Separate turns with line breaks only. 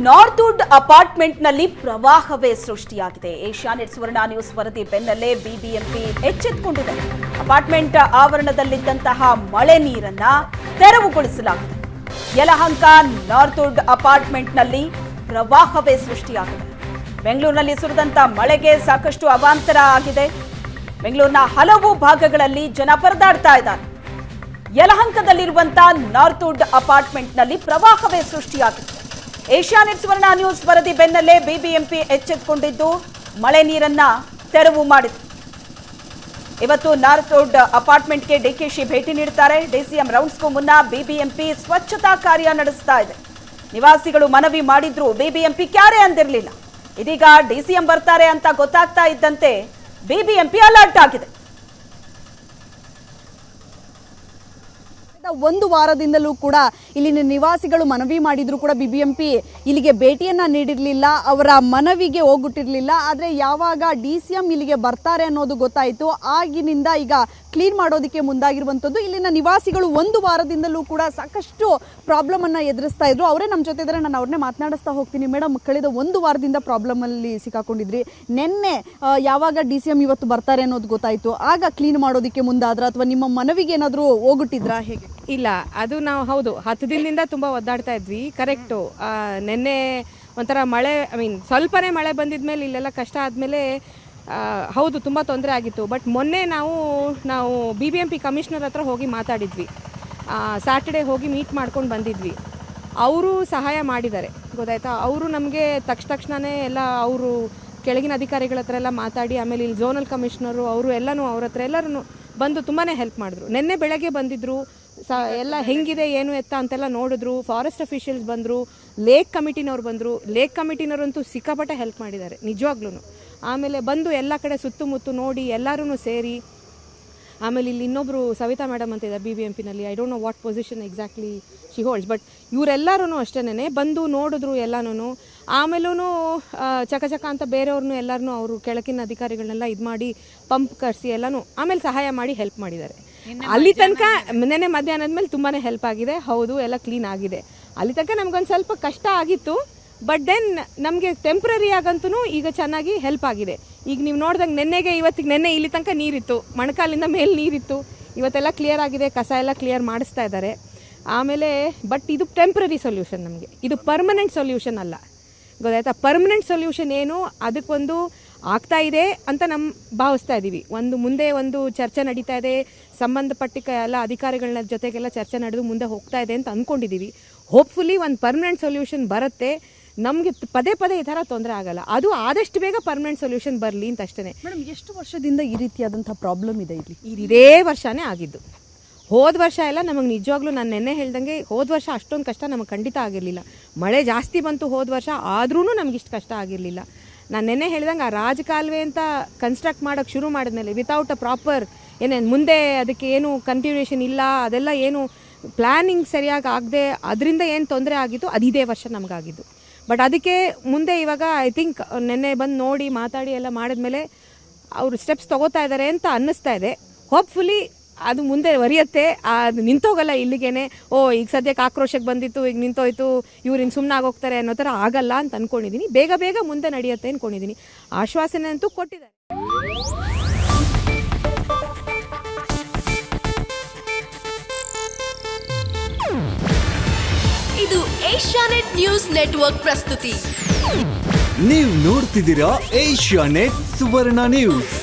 North wood ಅಪಾರ್ಟ್ಮೆಂಟ್ನಲ್ಲಿ ಪ್ರವಾಹವೇ ಸೃಷ್ಟಿಯಾಗಿದೆ. Asianet ಸುವರ್ಣ news ವರದಿ ಬೆನ್ನಲ್ಲೇ ಬಿಬಿಎಂಪಿ ಎಚ್ಚೆತ್ತುಕೊಂಡಿದೆ. ಅಪಾರ್ಟ್ಮೆಂಟ್ ಆವರಣದಲ್ಲಿದ್ದಂತಹ ಮಳೆ ನೀರನ್ನ ತೆರವುಗೊಳಿಸಲಾಗಿದೆ. ಯಲಹಂಕ ನಾರ್ತ್ ವುಡ್ ಅಪಾರ್ಟ್ಮೆಂಟ್ನಲ್ಲಿ ಪ್ರವಾಹವೇ ಸೃಷ್ಟಿಯಾಗಿದೆ. ಬೆಂಗಳೂರಿನಲ್ಲಿ ಸುರಿದಂತ ಮಳೆಗೆ ಸಾಕಷ್ಟು ಅವಾಂತರ ಆಗಿದೆ. ಬೆಂಗಳೂರಿನ ಹಲವು ಭಾಗಗಳಲ್ಲಿ ಜನ ಪರದಾಡ್ತಾ ಇದ್ದಾರೆ. ಯಲಹಂಕದಲ್ಲಿರುವಂತಹ ನಾರ್ತ್ ವುಡ್ ಅಪಾರ್ಟ್ಮೆಂಟ್ನಲ್ಲಿ ಪ್ರವಾಹವೇ ಸೃಷ್ಟಿಯಾಗಿದೆ. ಏಷ್ಯಾನೆಟ್ ಸುವರ್ಣ ನ್ಯೂಸ್ ವರದಿ ಬೆನ್ನಲ್ಲೇ ಬಿಬಿಎಂಪಿ ಎಚ್ಚೆತ್ತುಕೊಂಡಿದ್ದು ಮಳೆ ನೀರನ್ನ ತೆರವು ಮಾಡಿದೆ. ಇವತ್ತು ನಾರ್ತ್ ವುಡ್ ಅಪಾರ್ಟ್ಮೆಂಟ್ಗೆ ಡಿಕೆಶಿ ಭೇಟಿ ನೀಡುತ್ತಾರೆ. ಡಿಸಿಎಂ ರೌಂಡ್ಸ್ಗೂ ಮುನ್ನ ಬಿಬಿಎಂಪಿ ಸ್ವಚ್ಛತಾ ಕಾರ್ಯ ನಡೆಸ್ತಾ ಇದೆ. ನಿವಾಸಿಗಳು ಮನವಿ ಮಾಡಿದ್ರು ಬಿಬಿಎಂಪಿ ಕ್ಯಾರೆ ಅಂದಿರಲಿಲ್ಲ. ಇದೀಗ ಡಿಸಿಎಂ ಬರ್ತಾರೆ ಅಂತ ಗೊತ್ತಾಗ್ತಾ ಇದ್ದಂತೆ ಬಿಬಿಎಂಪಿ ಅಲರ್ಟ್ ಆಗಿದೆ.
ಒಂದು ವಾರದಿಂದಲೂ ಕೂಡ ಇಲ್ಲಿನ ನಿವಾಸಿಗಳು ಮನವಿ ಮಾಡಿದ್ರು ಕೂಡ ಬಿಬಿಎಂಪಿ ಇಲ್ಲಿಗೆ ಭೇಟಿಯನ್ನ ನೀಡಿರಲಿಲ್ಲ, ಅವರ ಮನವಿಗೆ ಹೋಗುತ್ತಿರಲಿಲ್ಲ. ಆದರೆ ಯಾವಾಗ ಡಿಸಿಎಂ ಇಲ್ಲಿಗೆ ಬರ್ತಾರೆ ಅನ್ನೋದು ಗೊತ್ತಾಯಿತು, ಆಗಿನಿಂದ ಈಗ ಕ್ಲೀನ್ ಮಾಡೋದಕ್ಕೆ ಮುಂದಾಗಿರುವಂಥದ್ದು. ಇಲ್ಲಿನ ನಿವಾಸಿಗಳು ಒಂದು ವಾರದಿಂದಲೂ ಕೂಡ ಸಾಕಷ್ಟು ಪ್ರಾಬ್ಲಮ್ ಅನ್ನ ಎದುರಿಸ್ತಾ ಇದ್ರು. ಅವರೇ ನಮ್ಮ ಜೊತೆ ಇದ್ದಾರೆ, ನಾನು ಅವ್ರನ್ನೇ ಮಾತನಾಡಿಸ್ತಾ ಹೋಗ್ತೀನಿ. ಮೇಡಮ್, ಕಳೆದ ಒಂದು ವಾರದಿಂದ ಪ್ರಾಬ್ಲಮ್ ಅಲ್ಲಿ ಸಿಕ್ಕಾಕೊಂಡಿದ್ರಿ. ನಿನ್ನೆ ಯಾವಾಗ ಡಿಸಿಎಂ ಇವತ್ತು ಬರ್ತಾರೆ ಅನ್ನೋದು ಗೊತ್ತಾಯಿತು, ಆಗ ಕ್ಲೀನ್ ಮಾಡೋದಕ್ಕೆ ಮುಂದಾದ್ರ ಅಥವಾ ನಿಮ್ಮ ಮನವಿಗೆ ಏನಾದರೂ ಹೋಗುತ್ತಿದ್ರಾ, ಹೇಗೆ?
ಇಲ್ಲ, ಅದು ನಾವು ಹೌದು 10 ದಿನದಿಂದ ತುಂಬ ಒದ್ದಾಡ್ತಾ ಇದ್ವಿ. ಕರೆಕ್ಟು. ನಿನ್ನೆ ಒಂಥರ ಮಳೆ, ಸ್ವಲ್ಪನೇ ಮಳೆ ಬಂದಿದ್ಮೇಲೆ ಇಲ್ಲೆಲ್ಲ ಕಷ್ಟ ಆದಮೇಲೆ ಹೌದು ತುಂಬ ತೊಂದರೆ ಆಗಿತ್ತು. ಬಟ್ ಮೊನ್ನೆ ನಾವು BBMP ಕಮಿಷನರ್ ಹತ್ರ ಹೋಗಿ ಮಾತಾಡಿದ್ವಿ. ಸ್ಯಾಟರ್ಡೇ ಹೋಗಿ ಮೀಟ್ ಮಾಡ್ಕೊಂಡು ಬಂದಿದ್ವಿ. ಅವರು ಸಹಾಯ ಮಾಡಿದ್ದಾರೆ, ಗೊತ್ತಾಯ್ತಾ. ಅವರು ನಮಗೆ ತಕ್ಷಣವೇ ಎಲ್ಲ ಅವರು ಕೆಳಗಿನ ಅಧಿಕಾರಿಗಳ ಹತ್ರ ಎಲ್ಲ ಮಾತಾಡಿ, ಆಮೇಲೆ ಇಲ್ಲಿ ಝೋನಲ್ ಕಮಿಷನರು ಅವರು ಎಲ್ಲನೂ ಅವ್ರ ಹತ್ರ ಎಲ್ಲರೂ ಬಂದು ತುಂಬಾ ಹೆಲ್ಪ್ ಮಾಡಿದ್ರು. ನಿನ್ನೆ ಬೆಳಗ್ಗೆ ಬಂದಿದ್ದರು, ಎಲ್ಲ ಹೆಂಗಿದೆ ಏನು ಎತ್ತ ಅಂತೆಲ್ಲ ನೋಡಿದ್ರು. ಫಾರೆಸ್ಟ್ ಅಫಿಷಿಯಲ್ಸ್ ಬಂದರು, ಲೇಕ್ ಕಮಿಟಿನವ್ರು ಬಂದರು. ಲೇಕ್ ಕಮಿಟಿನವರಂತೂ ಸಿಕ್ಕಾಪಟ್ಟೆ ಹೆಲ್ಪ್ ಮಾಡಿದ್ದಾರೆ ನಿಜವಾಗ್ಲೂ. ಆಮೇಲೆ ಬಂದು ಎಲ್ಲ ಕಡೆ ಸುತ್ತಮುತ್ತ ನೋಡಿ ಎಲ್ಲರೂ ಸೇರಿ, ಆಮೇಲೆ ಇಲ್ಲಿ ಇನ್ನೊಬ್ಬರು ಸವಿತಾ ಮೇಡಮ್ ಅಂತ ಇದ್ದಾರೆ BBMPನಲ್ಲಿ. I don't know what position exactly she holds, but ಇವರೆಲ್ಲರೂ ಅಷ್ಟೇನೆ ಬಂದು ನೋಡಿದ್ರು ಎಲ್ಲನೂ. ಆಮೇಲೂ ಚಕಚಕ ಅಂತ ಬೇರೆಯವ್ರನ್ನೂ ಎಲ್ಲರನ್ನೂ ಅವರು ಕೆಳಗಿನ ಅಧಿಕಾರಿಗಳನ್ನೆಲ್ಲ ಇದು ಮಾಡಿ ಪಂಪ್ ಕರೆಸಿ ಎಲ್ಲನೂ ಆಮೇಲೆ ಸಹಾಯ ಮಾಡಿ ಹೆಲ್ಪ್ ಮಾಡಿದ್ದಾರೆ. ಅಲ್ಲಿ ತನಕ ನೆನ್ನೆ ಮಧ್ಯಾಹ್ನದ ಮೇಲೆ ತುಂಬಾ ಹೆಲ್ಪ್ ಆಗಿದೆ. ಹೌದು, ಎಲ್ಲ ಕ್ಲೀನ್ ಆಗಿದೆ. ಅಲ್ಲಿ ತನಕ ನಮ್ಗೊಂದು ಸ್ವಲ್ಪ ಕಷ್ಟ ಆಗಿತ್ತು, ಬಟ್ ದೆನ್ ನಮಗೆ ಟೆಂಪ್ರರಿ ಆಗಂತೂ ಈಗ ಚೆನ್ನಾಗಿ ಹೆಲ್ಪ್ ಆಗಿದೆ. ಈಗ ನೀವು ನೋಡಿದಾಗ ನೆನ್ನೆ ಇಲ್ಲಿ ತನಕ ನೀರಿತ್ತು, ಮೊಣಕಾಲಿಂದ ಮೇಲೆ ನೀರಿತ್ತು. ಇವತ್ತೆಲ್ಲ ಕ್ಲಿಯರ್ ಆಗಿದೆ, ಕಸ ಎಲ್ಲ ಕ್ಲಿಯರ್ ಮಾಡಿಸ್ತಾ ಇದ್ದಾರೆ. ಆಮೇಲೆ ಬಟ್ ಇದು ಟೆಂಪ್ರರಿ ಸೊಲ್ಯೂಷನ್, ನಮಗೆ ಇದು ಪರ್ಮನೆಂಟ್ ಸೊಲ್ಯೂಷನ್ ಅಲ್ಲ, ಗೊತ್ತಾಯ್ತಾ. ಪರ್ಮನೆಂಟ್ ಸೊಲ್ಯೂಷನ್ ಏನು ಅದಕ್ಕೊಂದು ಆಗ್ತಾ ಇದೆ ಅಂತ ಭಾವಿಸ್ತಾ ಇದ್ದೀವಿ. ಮುಂದೆ ಒಂದು ಚರ್ಚೆ ನಡೀತಾ ಇದೆ, ಸಂಬಂಧಪಟ್ಟ ಎಲ್ಲ ಅಧಿಕಾರಿಗಳ ಜೊತೆಗೆಲ್ಲ ಚರ್ಚೆ ನಡೆದು ಮುಂದೆ ಹೋಗ್ತಾ ಇದೆ ಅಂತ ಅಂದ್ಕೊಂಡಿದ್ದೀವಿ. ಹೋಪ್ಫುಲಿ ಒಂದು ಪರ್ಮನೆಂಟ್ ಸೊಲ್ಯೂಷನ್ ಬರುತ್ತೆ, ನಮಗೆ ಪದೇ ಈ ಥರ ತೊಂದರೆ ಆಗಲ್ಲ. ಅದು ಆದಷ್ಟು ಬೇಗ ಪರ್ಮನೆಂಟ್ ಸೊಲ್ಯೂಷನ್ ಬರಲಿ ಅಂತ ಅಷ್ಟೇ.
ಮೇಡಮ್, ಎಷ್ಟು ವರ್ಷದಿಂದ ಈ ರೀತಿಯಾದಂಥ ಪ್ರಾಬ್ಲಮ್ ಇದೆ ಇಲ್ಲಿ?
ಇದೇ ವರ್ಷನೇ ಆಗಿದ್ದು. ಹೋದ ವರ್ಷ ಎಲ್ಲ ನಮಗೆ ನಿಜವಾಗ್ಲೂ ನಾನು ನೆನ್ನೆ ಹೇಳ್ದಂಗೆ ಹೋದ ವರ್ಷ ಅಷ್ಟೊಂದು ಕಷ್ಟ ನಮಗೆ ಖಂಡಿತ ಆಗಿರಲಿಲ್ಲ. ಮಳೆ ಜಾಸ್ತಿ ಬಂತು ಹೋದ ವರ್ಷ, ಆದ್ರೂ ನಮಗಿಷ್ಟು ಕಷ್ಟ ಆಗಿರಲಿಲ್ಲ. ನಾನು ನೆನ್ನೆ ಹೇಳ್ದಂಗೆ ಆ ರಾಜಕಾಲುವೆ ಅಂತ ಕನ್ಸ್ಟ್ರಕ್ಟ್ ಮಾಡೋಕ್ಕೆ ಶುರು ಮಾಡಿದ್ಮೇಲೆ ವಿತೌಟ್ ಅ ಪ್ರಾಪರ್ ಮುಂದೆ ಅದಕ್ಕೆ ಏನು ಕಂಟಿನ್ಯೂಷನ್ ಇಲ್ಲ, ಅದೆಲ್ಲ ಏನು ಪ್ಲ್ಯಾನಿಂಗ್ ಸರಿಯಾಗಿ ಆಗದೆ ಅದರಿಂದ ಏನು ತೊಂದರೆ ಆಗಿತ್ತು ಅದು ಇದೇ ವರ್ಷ ನಮಗಾಗಿದ್ದು. ಬಟ್ ಅದಕ್ಕೆ ಮುಂದೆ ಇವಾಗ ಐ ಥಿಂಕ್ ನೆನ್ನೆ ಬಂದು ನೋಡಿ ಮಾತಾಡಿ ಎಲ್ಲ ಮಾಡಿದ್ಮೇಲೆ ಅವರು ಸ್ಟೆಪ್ಸ್ ತೊಗೋತಾ ಇದ್ದಾರೆ ಅಂತ ಅನ್ನಿಸ್ತಾ ಇದೆ. ಹೋಪ್ಫುಲಿ ಅದು ಮುಂದೆ ಒರಿಯುತ್ತೆ, ಅದು ನಿಂತೋಗಲ್ಲ ಇಲ್ಲಿಗೇನೆ. ಈಗ ಸದ್ಯಕ್ಕೆ ಆಕ್ರೋಶಕ್ಕೆ ಬಂದಿತ್ತು, ಈಗ ನಿಂತೋಯ್ತು, ಇವ್ರು ಇನ್ನು ಸುಮ್ಮನೆ ಆಗೋಗ್ತಾರೆ ಅನ್ನೋ ಥರ ಆಗಲ್ಲ ಅಂತ ಅಂದ್ಕೊಂಡಿದ್ದೀನಿ. ಬೇಗ ಮುಂದೆ ನಡೆಯುತ್ತೆ ಅಂದ್ಕೊಂಡಿದ್ದೀನಿ. ಆಶ್ವಾಸನೆ ಅಂತೂ ಕೊಟ್ಟಿದ್ದಾರೆ.
ಇದು ಏಷ್ಯಾನೆಟ್ ನ್ಯೂಸ್ ನೆಟ್ವರ್ಕ್ ಪ್ರಸ್ತುತಿ.
ನೀವು ನೋಡ್ತಿದ್ದೀರಾ ಏಷ್ಯಾನೆಟ್ ಸುವರ್ಣ ನ್ಯೂಸ್.